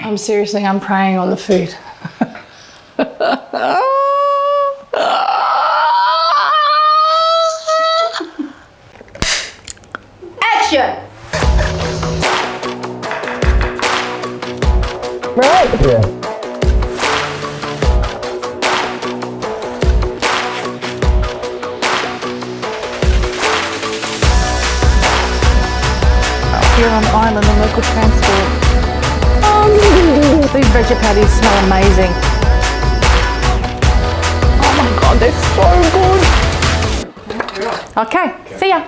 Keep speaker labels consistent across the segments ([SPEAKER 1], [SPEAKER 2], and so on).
[SPEAKER 1] I'm preying on the food.
[SPEAKER 2] Action!
[SPEAKER 1] Right?
[SPEAKER 3] Yeah.
[SPEAKER 1] Here on the island, the local transport. These veggie patties smell amazing. Oh my God, they're so good. Okay, see ya.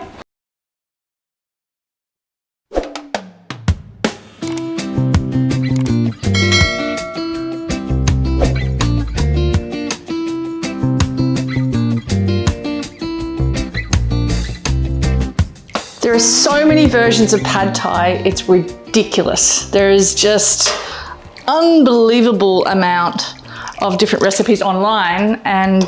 [SPEAKER 1] There are so many versions of pad thai, it's ridiculous. There is just unbelievable amount of different recipes online, and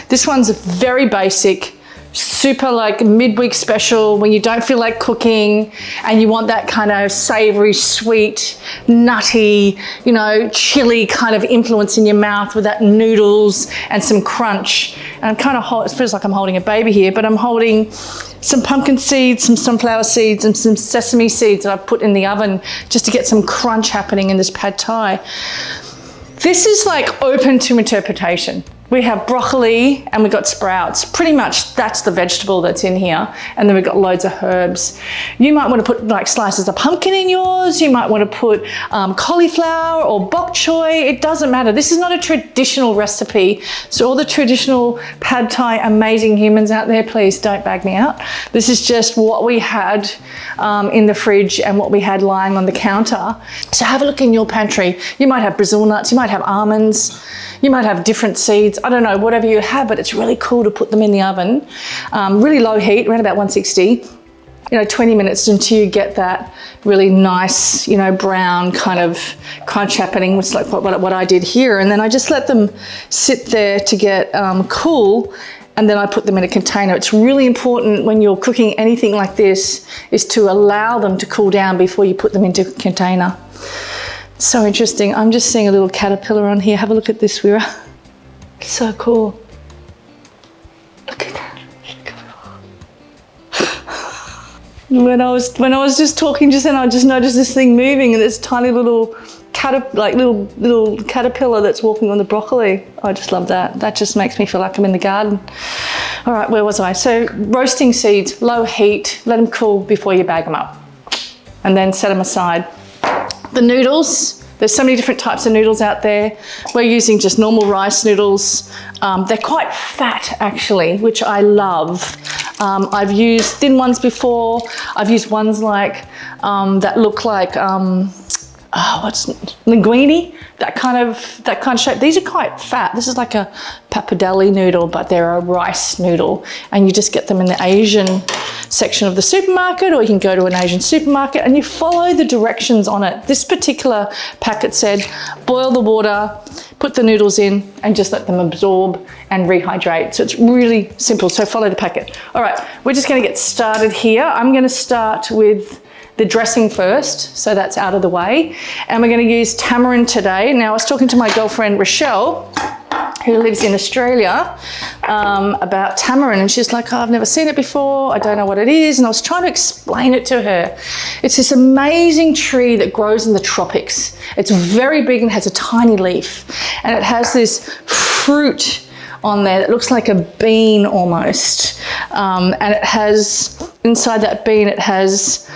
[SPEAKER 1] this one's very basic, super like midweek special when you don't feel like cooking and you want that kind of savory, sweet, nutty, you know, chili kind of influence in your mouth with that noodles and some crunch. And I'm kind of, it feels like I'm holding a baby here, but I'm holding some pumpkin seeds, some sunflower seeds, and some sesame seeds that I've put in the oven just to get some crunch happening in this pad thai. This is like open to interpretation. We have broccoli and we've got sprouts. Pretty much that's the vegetable that's in here. And then we've got loads of herbs. You might want to put like slices of pumpkin in yours. You might want to put cauliflower or bok choy. It doesn't matter. This is not a traditional recipe. So all the traditional pad thai amazing humans out there, please don't bag me out. This is just what we had in the fridge and what we had lying on the counter. So have a look in your pantry. You might have Brazil nuts. You might have almonds. You might have different seeds. I don't know, whatever you have, but it's really cool to put them in the oven. Really low heat, around about 160. 20 minutes until you get that really nice, brown kind of crunch happening, which is like what I did here. And then I just let them sit there to get cool, and then I put them in a container. It's really important when you're cooking anything like this is to allow them to cool down before you put them into a container. So interesting. I'm just seeing a little caterpillar on here. Have a look at this, Wira. So cool. Look at that. When I was just talking just then, I just noticed this thing moving, and this tiny little little caterpillar that's walking on the broccoli. I just love that. That just makes me feel like I'm in the garden. All right, where was I? So roasting seeds, low heat, let them cool before you bag them up, and then set them aside. The noodles, there's so many different types of noodles out there. We're using just normal rice noodles. They're quite fat actually, which I love. I've used thin ones before. I've used ones like, that look like, what's linguine? That kind of shape. These are quite fat. This is like a pappardelle noodle, but they're a rice noodle. And you just get them in the Asian section of the supermarket, or you can go to an Asian supermarket and you follow the directions on it. This particular packet said, boil the water, put the noodles in, and just let them absorb and rehydrate. So it's really simple. So follow the packet. All right, we're just gonna get started here. I'm gonna start with the dressing first, so that's out of the way. And we're gonna use tamarind today. Now, I was talking to my girlfriend, Rochelle, who lives in Australia, about tamarind, and she's like, oh, I've never seen it before, I don't know what it is, and I was trying to explain it to her. It's this amazing tree that grows in the tropics. It's very big and has a tiny leaf, and it has this fruit on there that looks like a bean almost, and it has, inside that bean, it has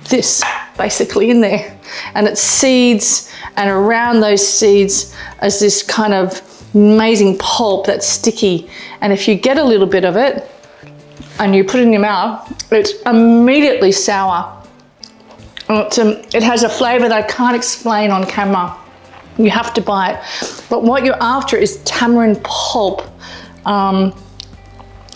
[SPEAKER 1] this basically in there, and it's seeds, and around those seeds is this kind of amazing pulp that's sticky, and if you get a little bit of it and you put it in your mouth, it's immediately sour. It has a flavour that I can't explain on camera. You have to buy it. But what you're after is tamarind pulp.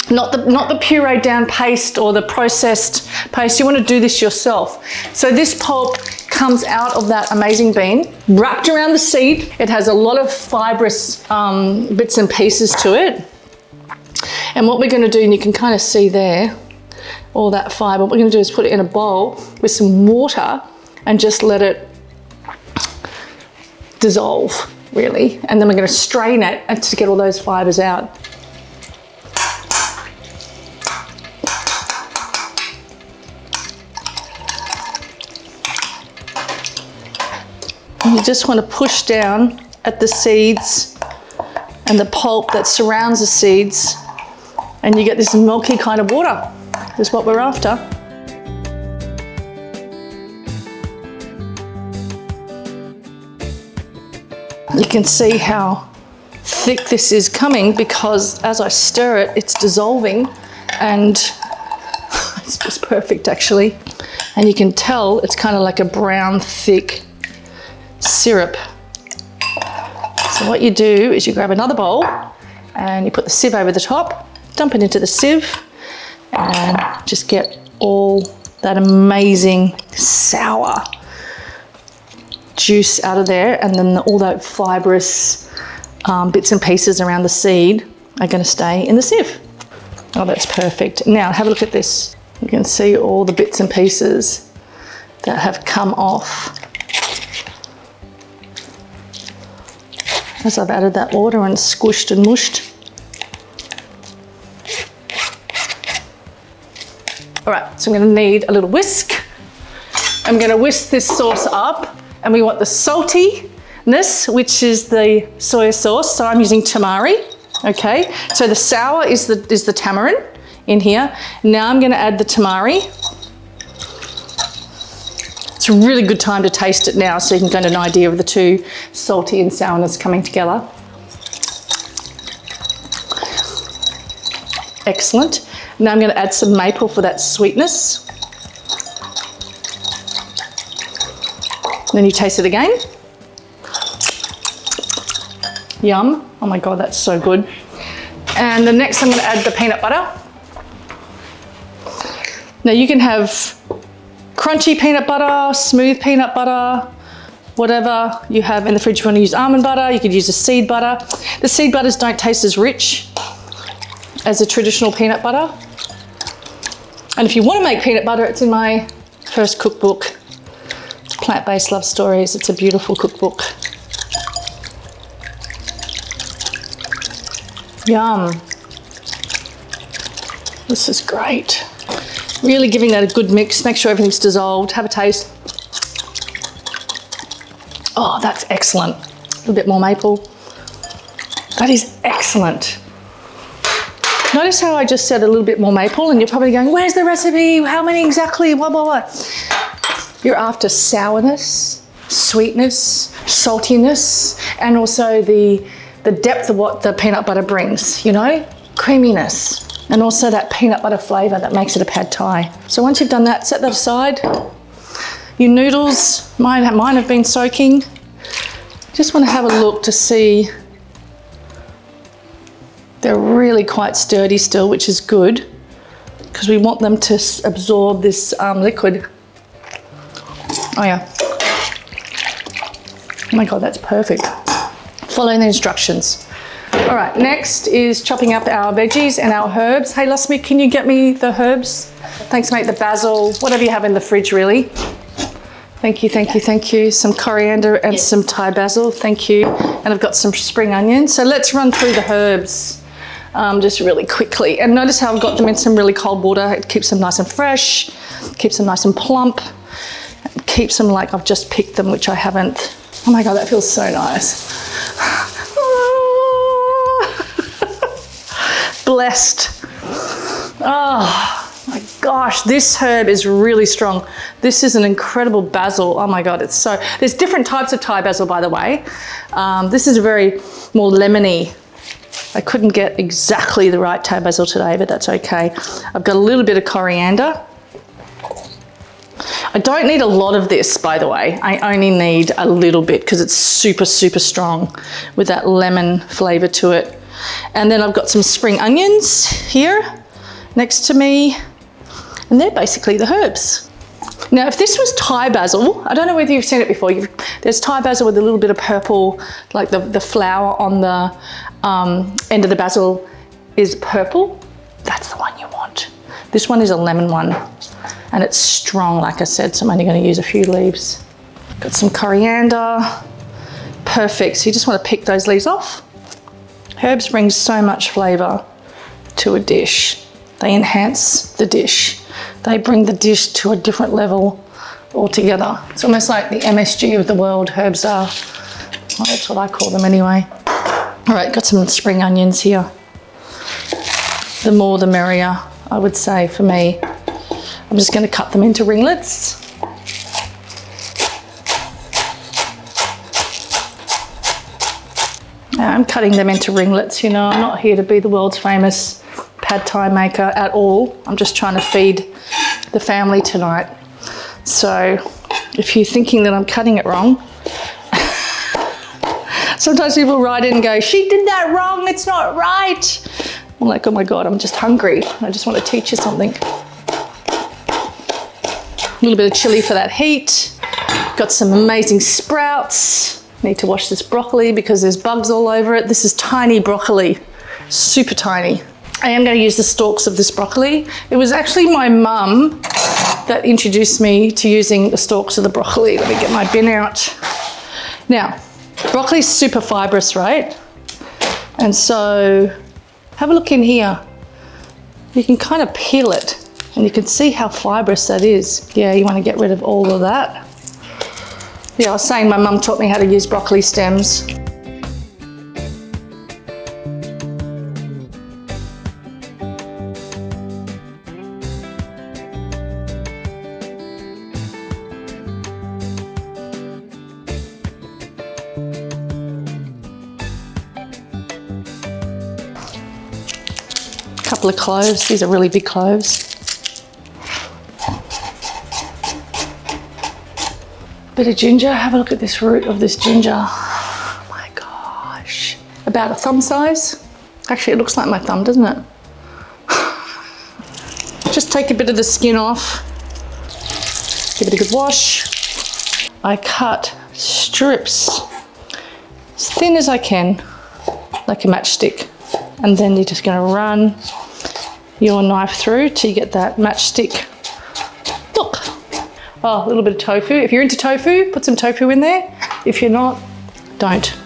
[SPEAKER 1] Not the pureed down paste or the processed paste. You want to do this yourself. So this pulp comes out of that amazing bean, wrapped around the seed. It has a lot of fibrous bits and pieces to it. And what we're going to do, and you can kind of see there, all that fibre, what we're going to do is put it in a bowl with some water and just let it dissolve, really. And then we're going to strain it and to get all those fibres out. And you just want to push down at the seeds and the pulp that surrounds the seeds, and you get this milky kind of water. Is what we're after. You can see how thick this is coming because as I stir it, it's dissolving, and it's just perfect actually. And you can tell it's kind of like a brown, thick syrup. So what you do is you grab another bowl and you put the sieve over the top, dump it into the sieve, and just get all that amazing sour juice out of there, and then all that fibrous bits and pieces around the seed are going to stay in the sieve. Oh, that's perfect. Now have a look at this. You can see all the bits and pieces that have come off as I've added that water and squished and mushed. All right, so I'm going to need a little whisk. I'm going to whisk this sauce up, and we want the saltiness, which is the soy sauce. So I'm using tamari. Okay, so the sour is the tamarind in here. Now I'm going to add the tamari. It's a really good time to taste it now, so you can get an idea of the two, salty and sourness coming together. Excellent. Now I'm going to add some maple for that sweetness. Then you taste it again. Yum. Oh my God, that's so good. And the next I'm going to add the peanut butter. Now you can have crunchy peanut butter, smooth peanut butter, whatever you have in the fridge. If you want to use almond butter, you could use a seed butter. The seed butters don't taste as rich as a traditional peanut butter. And if you want to make peanut butter, it's in my first cookbook. It's Plant-Based Love Stories. It's a beautiful cookbook. Yum. This is great. Really giving that a good mix. Make sure everything's dissolved. Have a taste. Oh, that's excellent. A little bit more maple. That is excellent. Notice how I just said a little bit more maple, and you're probably going, where's the recipe? How many exactly? Blah, blah, blah. You're after sourness, sweetness, saltiness, and also the depth of what the peanut butter brings, you know, creaminess, and also that peanut butter flavour that makes it a pad thai. So once you've done that, set that aside. Your noodles, mine have been soaking. Just want to have a look to see. They're really quite sturdy still, which is good because we want them to absorb this liquid. Oh yeah. Oh my God, that's perfect. Following the instructions. All right, next is chopping up our veggies and our herbs. Hey, Lasmi, can you get me the herbs? Thanks, mate. The basil, whatever you have in the fridge, really. Thank you, thank you, thank you. Some coriander and some Thai basil, thank you. And I've got some spring onions. So let's run through the herbs just really quickly. And notice how I've got them in some really cold water. It keeps them nice and fresh, keeps them nice and plump, keeps them like I've just picked them, which I haven't. Oh my God, that feels so nice. Blessed. Oh my gosh, this herb is really strong. This is an incredible basil. Oh my God, it's so, there's different types of Thai basil, by the way. This is a very more lemony. I couldn't get exactly the right Thai basil today, but that's okay. I've got a little bit of coriander. I don't need a lot of this, by the way. I only need a little bit because it's super, super strong with that lemon flavour to it. And then I've got some spring onions here next to me, and they're basically the herbs. Now, if this was Thai basil, I don't know whether you've seen it before. There's Thai basil with a little bit of purple, like the flower on the end of the basil is purple. That's the one you want. This one is a lemon one, and it's strong, like I said, so I'm only going to use a few leaves. Got some coriander, perfect. So you just want to pick those leaves off. Herbs bring so much flavour to a dish. They enhance the dish. They bring the dish to a different level altogether. It's almost like the MSG of the world, herbs are. Well, that's what I call them anyway. All right, got some spring onions here. The more the merrier, I would say, for me. I'm just going to cut them into ringlets. I'm cutting them into ringlets, you know. I'm not here to be the world's famous pad thai maker at all. I'm just trying to feed the family tonight. So if you're thinking that I'm cutting it wrong, sometimes people write in and go, she did that wrong, it's not right. I'm like, oh my God, I'm just hungry. I just want to teach you something. A little bit of chili for that heat. Got some amazing sprouts. Need to wash this broccoli because there's bugs all over it. This is tiny broccoli, super tiny. I am going to use the stalks of this broccoli. It was actually my mum that introduced me to using the stalks of the broccoli. Let me get my bin out. Now, broccoli's super fibrous, right? And so have a look in here. You can kind of peel it and you can see how fibrous that is. Yeah, you want to get rid of all of that. Yeah, I was saying my mum taught me how to use broccoli stems. A couple of cloves, these are really big cloves. Bit of ginger, have a look at this root of this ginger. Oh my gosh. About a thumb size. Actually, it looks like my thumb, doesn't it? Just take a bit of the skin off. Give it a good wash. I cut strips as thin as I can, like a matchstick. And then you're just gonna run your knife through till you get that matchstick. Look. Oh, a little bit of tofu. If you're into tofu, put some tofu in there. If you're not, don't.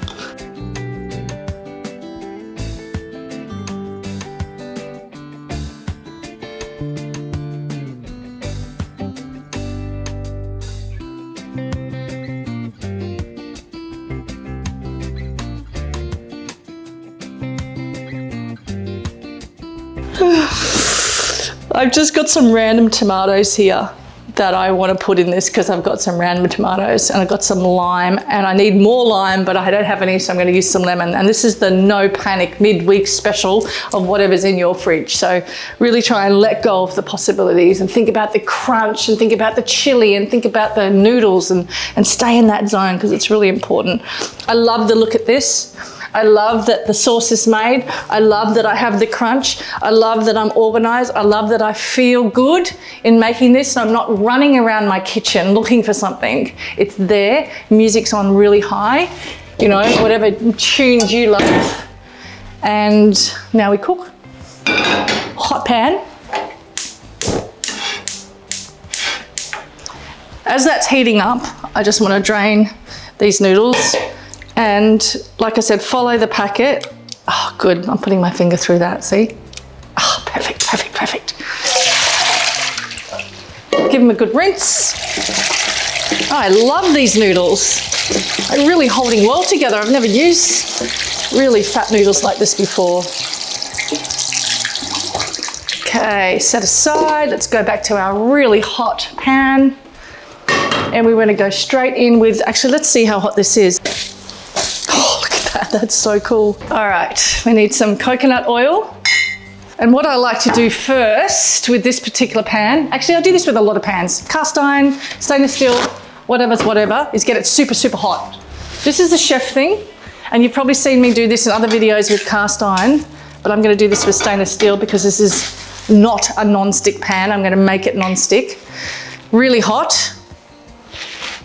[SPEAKER 1] I've just got some random tomatoes here that I want to put in this because I've got some random tomatoes and I've got some lime and I need more lime, but I don't have any, so I'm going to use some lemon. And this is the no panic midweek special of whatever's in your fridge. So really try and let go of the possibilities and think about the crunch and think about the chili and think about the noodles and stay in that zone because it's really important. I love the look at this. I love that the sauce is made. I love that I have the crunch. I love that I'm organized. I love that I feel good in making this. And I'm not running around my kitchen looking for something. It's there. Music's on really high, you know, whatever tunes you love. And now we cook. Hot pan. As that's heating up, I just want to drain these noodles. And like I said, follow the packet. Oh, good, I'm putting my finger through that, see? Oh, perfect, perfect, perfect. Give them a good rinse. Oh, I love these noodles. They're really holding well together. I've never used really fat noodles like this before. Okay, set aside. Let's go back to our really hot pan. And we want to go straight in with, actually, let's see how hot this is. That's so cool. All right, we need some coconut oil. And what I like to do first with this particular pan, actually I do this with a lot of pans, cast iron, stainless steel, whatever's whatever, is get it super, super hot. This is the chef thing, and you've probably seen me do this in other videos with cast iron, but I'm gonna do this with stainless steel because this is not a non-stick pan. I'm gonna make it non-stick. Really hot.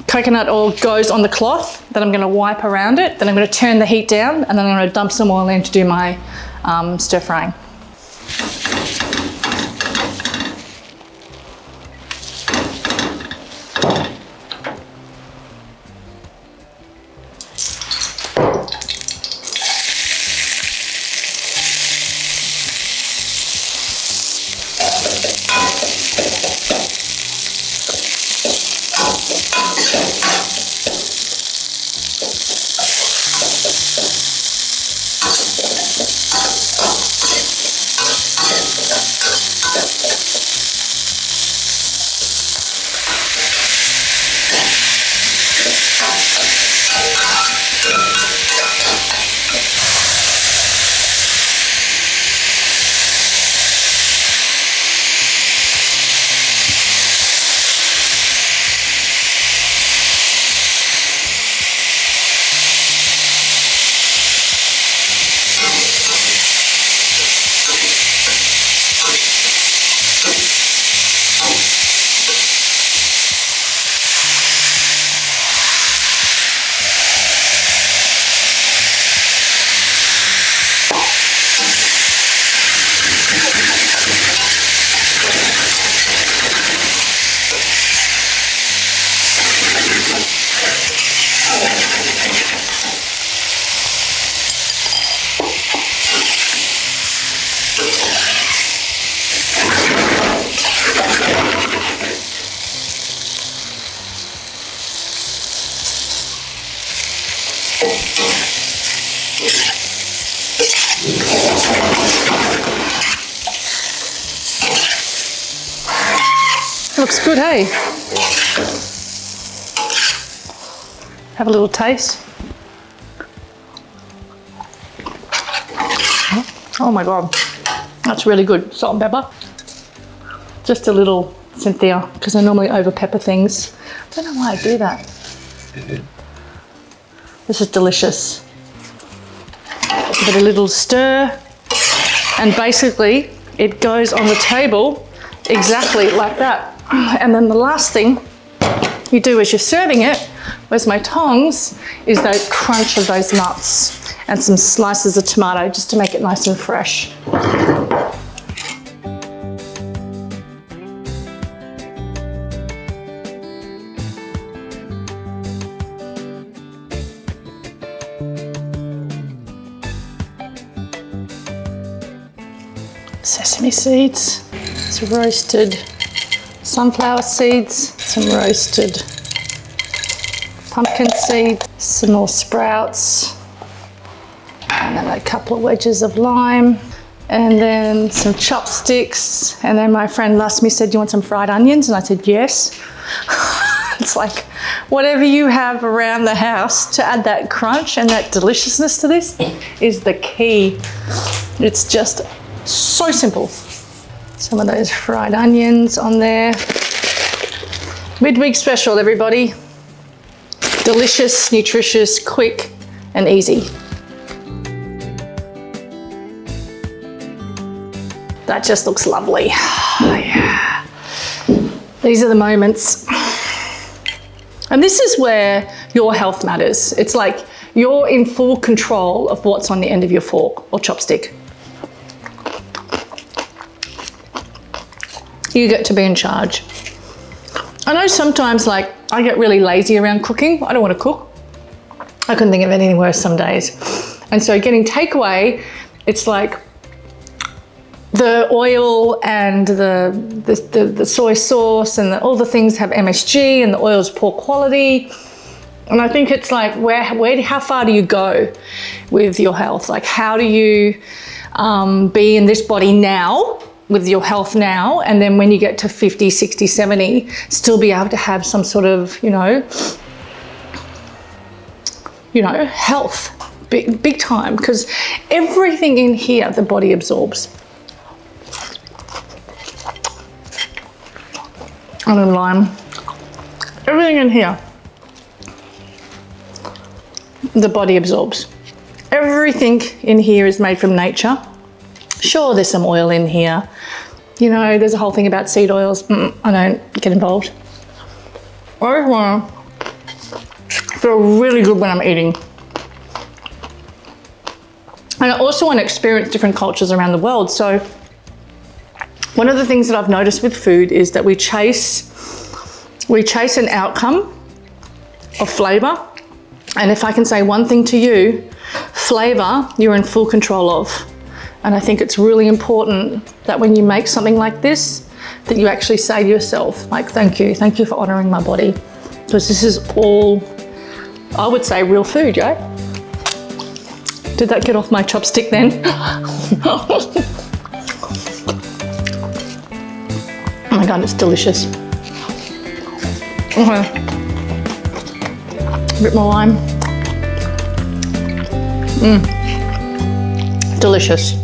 [SPEAKER 1] Coconut oil goes on the cloth, then I'm going to wipe around it, then I'm going to turn the heat down, and then I'm going to dump some oil in to do my stir frying. Looks good, hey? Have a little taste. Oh my God, that's really good. Salt and pepper. Just a little, Cynthia, because I normally over pepper things. I don't know why I do that. This is delicious. Give it a little stir, and basically it goes on the table exactly like that. And then the last thing you do as you're serving it, where's my tongs, is that crunch of those nuts and some slices of tomato just to make it nice and fresh. Sesame seeds, some roasted sunflower seeds, some roasted pumpkin seeds, some more sprouts, and then a couple of wedges of lime, and then some chopsticks. And then my friend asked me, said, "Do you want some fried onions?" And I said, yes. It's like whatever you have around the house to add that crunch and that deliciousness to this is the key. It's just so simple. Some of those fried onions on there. Midweek special, everybody. Delicious, nutritious, quick, and easy. That just looks lovely. Oh, yeah. These are the moments. And this is where your health matters. It's like you're in full control of what's on the end of your fork or chopstick. You get to be in charge. I know sometimes, like, I get really lazy around cooking. I don't want to cook. I couldn't think of anything worse some days. And so getting takeaway, it's like the oil and the soy sauce and all the things have MSG and the oil's poor quality. And I think it's like, how far do you go with your health? Like, how do you be in this body now, with your health now, and then when you get to 50, 60, 70, still be able to have some sort of, you know, health, big time, because everything in here the body absorbs. And then lime, everything in here the body absorbs. Everything in here is made from nature. Sure, there's some oil in here. You know, there's a whole thing about seed oils. I don't get involved. I just want to feel really good when I'm eating. And I also want to experience different cultures around the world. So one of the things that I've noticed with food is that we chase an outcome of flavour And if I can say one thing to you, flavour you're in full control of. And I think it's really important that when you make something like this, that you actually say to yourself, like, thank you for honouring my body. Because this is all, I would say, real food, yeah? Did that get off my chopstick then? Oh my God, it's delicious. Okay. A bit more lime. Delicious.